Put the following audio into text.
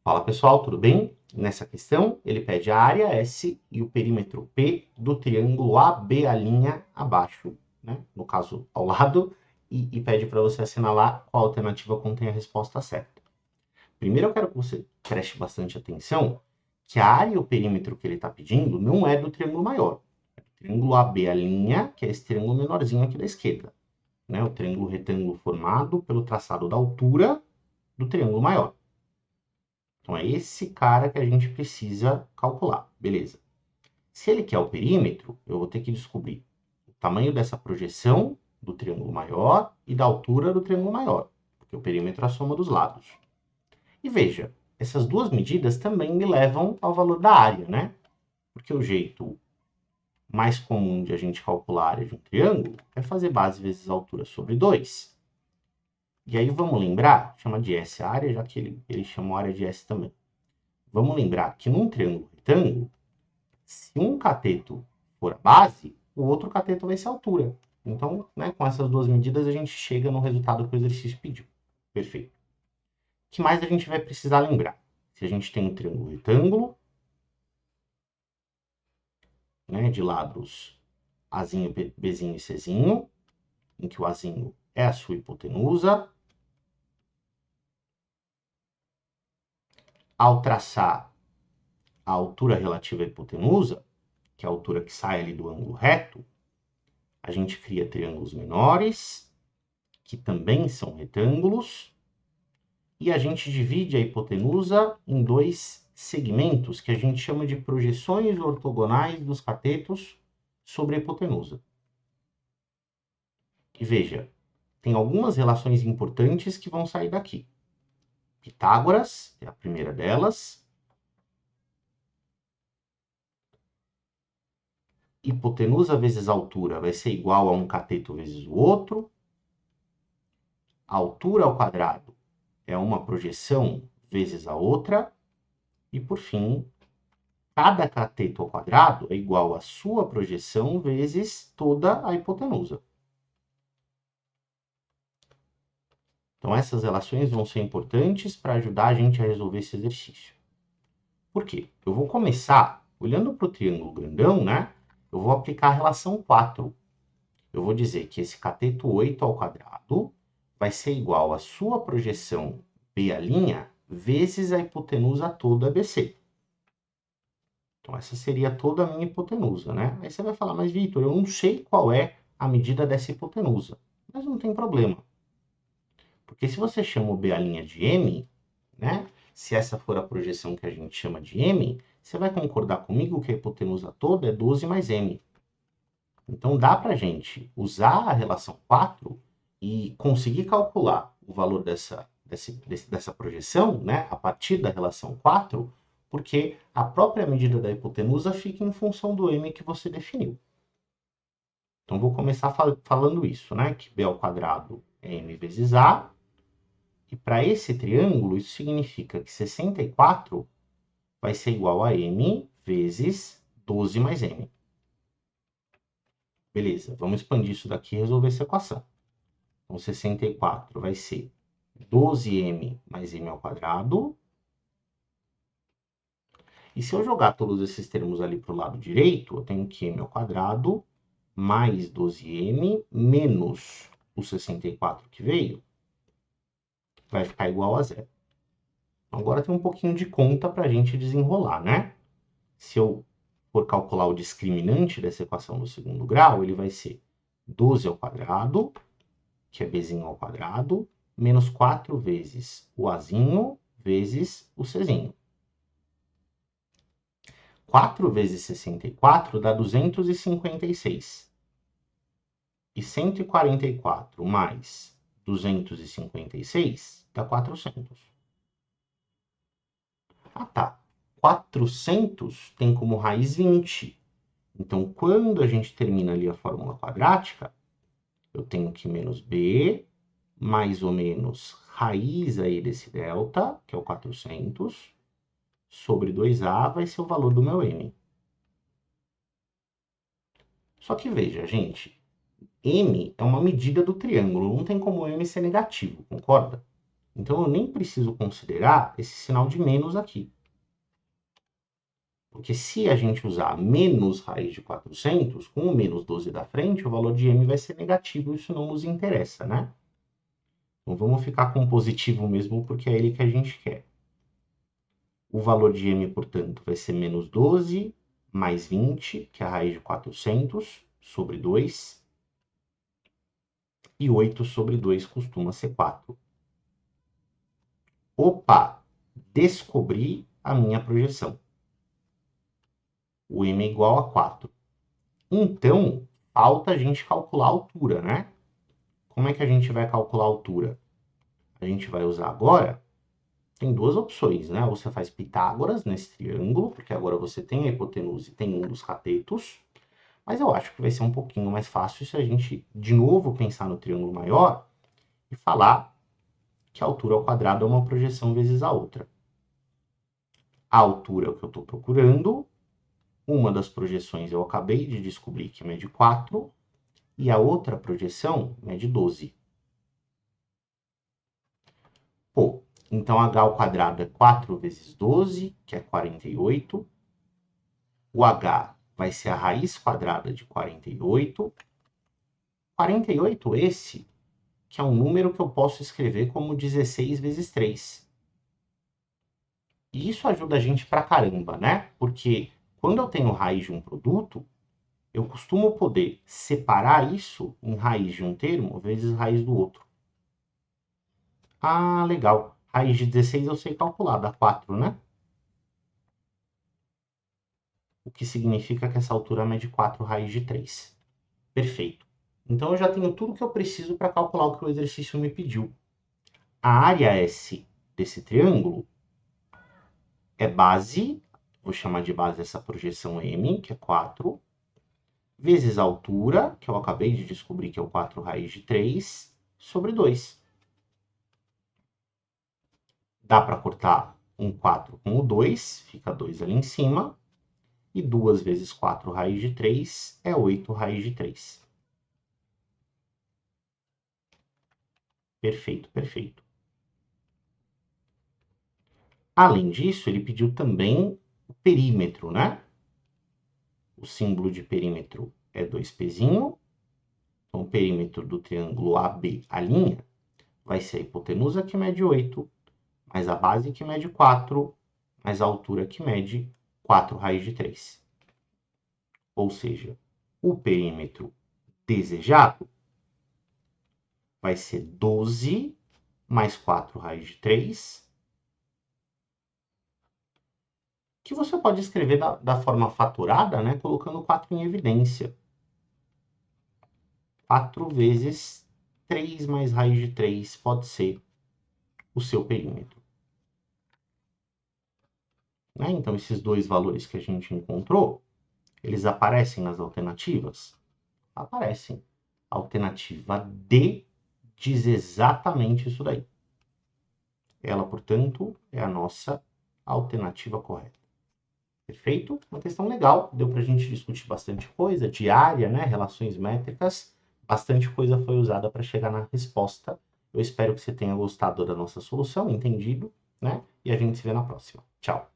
Fala pessoal, tudo bem? Nessa questão, ele pede a área S e o perímetro P do triângulo AB' abaixo, né? No caso, ao lado, e pede para você assinalar qual alternativa contém a resposta certa. Primeiro eu quero que você preste bastante atenção que a área e o perímetro que ele está pedindo não é do triângulo maior. É do triângulo AB', que é esse triângulo menorzinho aqui da esquerda, né? O triângulo retângulo formado pelo traçado da altura do triângulo maior. Então, é esse cara que a gente precisa calcular, beleza. Se ele quer o perímetro, eu vou ter que descobrir o tamanho dessa projeção do triângulo maior e da altura do triângulo maior, porque o perímetro é a soma dos lados. E veja, essas duas medidas também me levam ao valor da área, né? Porque o jeito mais comum de a gente calcular a área de um triângulo é fazer base vezes altura sobre 2. E aí vamos lembrar, chama de S a área, já que ele chamou a área de S também. Vamos lembrar que num triângulo retângulo, se um cateto for a base, o outro cateto vai ser a altura. Então, né, com essas duas medidas, a gente chega no resultado que o exercício pediu. Perfeito. O que mais a gente vai precisar lembrar? Se a gente tem um triângulo retângulo, né, de lados Azinho, Bzinho e Czinho, em que o Azinho é a sua hipotenusa. Ao traçar a altura relativa à hipotenusa, que é a altura que sai ali do ângulo reto, a gente cria triângulos menores, que também são retângulos, e a gente divide a hipotenusa em dois segmentos, que a gente chama de projeções ortogonais dos catetos sobre a hipotenusa. E veja, tem algumas relações importantes que vão sair daqui. Pitágoras é a primeira delas. Hipotenusa vezes altura vai ser igual a um cateto vezes o outro. A altura ao quadrado é uma projeção vezes a outra. E, por fim, cada cateto ao quadrado é igual à sua projeção vezes toda a hipotenusa. Então, essas relações vão ser importantes para ajudar a gente a resolver esse exercício. Por quê? Eu vou começar, olhando para o triângulo grandão, né? Eu vou aplicar a relação 4. Eu vou dizer que esse cateto 8 ao quadrado vai ser igual à sua projeção B' vezes a hipotenusa toda BC. Então, essa seria toda a minha hipotenusa, né? Aí você vai falar, mas Vitor, eu não sei qual é a medida dessa hipotenusa. Mas não tem problema. Porque se você chama o B' de M, né? Se essa for a projeção que a gente chama de M, você vai concordar comigo que a hipotenusa toda é 12 mais M. Então, dá para a gente usar a relação 4 e conseguir calcular o valor dessa projeção, né? A partir da relação 4, porque a própria medida da hipotenusa fica em função do M que você definiu. Então, vou começar falando isso, né? Que B ao quadrado é M vezes A. E para esse triângulo, isso significa que 64 vai ser igual a M vezes 12 mais M. Beleza, vamos expandir isso daqui e resolver essa equação. Então, 64 vai ser 12M mais M ao quadrado. E se eu jogar todos esses termos ali para o lado direito, eu tenho que M ao quadrado mais 12M menos o 64 que veio, vai ficar igual a zero. Então, agora tem um pouquinho de conta para a gente desenrolar, né? Se eu for calcular o discriminante dessa equação do segundo grau, ele vai ser 12 ao quadrado, que é Bzinho ao quadrado, menos 4 vezes o Azinho vezes o Czinho. 4 vezes 64 dá 256. E 144 mais 256 dá 400. Ah, tá. 400 tem como raiz 20. Então, quando a gente termina ali a fórmula quadrática, eu tenho que menos b, mais ou menos raiz aí desse delta, que é o 400, sobre 2a vai ser o valor do meu m. Só que veja, gente, m é uma medida do triângulo, não tem como m ser negativo, concorda? Então, eu nem preciso considerar esse sinal de menos aqui. Porque se a gente usar menos raiz de 400, com o menos 12 da frente, o valor de m vai ser negativo, isso não nos interessa, né? Então, vamos ficar com positivo mesmo, porque é ele que a gente quer. O valor de m, portanto, vai ser menos 12 mais 20, que é a raiz de 400, sobre 2. E 8 sobre 2 costuma ser 4. Opa! Descobri a minha projeção. O m é igual a 4. Então, falta a gente calcular a altura, né? Como é que a gente vai calcular a altura? A gente vai usar agora, tem duas opções, né? Você faz Pitágoras nesse triângulo, porque agora você tem a hipotenusa e tem um dos catetos. Mas eu acho que vai ser um pouquinho mais fácil se a gente, de novo, pensar no triângulo maior e falar que a altura ao quadrado é uma projeção vezes a outra. A altura é o que eu estou procurando. Uma das projeções eu acabei de descobrir que mede 4. E a outra projeção mede 12. Pô, então h ao quadrado é 4 vezes 12, que é 48. O h vai ser a raiz quadrada de 48. 48 esse, que é um número que eu posso escrever como 16 vezes 3. E isso ajuda a gente pra caramba, né? Porque quando eu tenho raiz de um produto, eu costumo poder separar isso em raiz de um termo vezes raiz do outro. Ah, legal. Raiz de 16 eu sei calcular, dá 4, né? O que significa que essa altura mede 4 raiz de 3. Perfeito. Então eu já tenho tudo que eu preciso para calcular o que o exercício me pediu. A área S desse triângulo é base, vou chamar de base essa projeção M, que é 4, vezes a altura, que eu acabei de descobrir que é o 4 raiz de 3, sobre 2. Dá para cortar um 4 com o 2, fica 2 ali em cima. E 2 vezes 4 raiz de 3 é 8 raiz de 3. Perfeito, perfeito. Além disso, ele pediu também o perímetro, né? O símbolo de perímetro é 2πzinho. Então, o perímetro do triângulo AB, a linha, vai ser a hipotenusa que mede 8, mais a base que mede 4, mais a altura que mede 4 raiz de 3. Ou seja, o perímetro desejado vai ser 12 mais 4 raiz de 3, que você pode escrever da forma fatorada, né, colocando 4 em evidência. 4 vezes 3 mais raiz de 3 pode ser o seu perímetro. Né? Então, esses dois valores que a gente encontrou, eles aparecem nas alternativas? Aparecem. A alternativa D diz exatamente isso daí. Ela, portanto, é a nossa alternativa correta. Perfeito? Uma questão legal. Deu para a gente discutir bastante coisa, de área, né? Relações métricas. Bastante coisa foi usada para chegar na resposta. Eu espero que você tenha gostado da nossa solução, entendido, né? E a gente se vê na próxima. Tchau!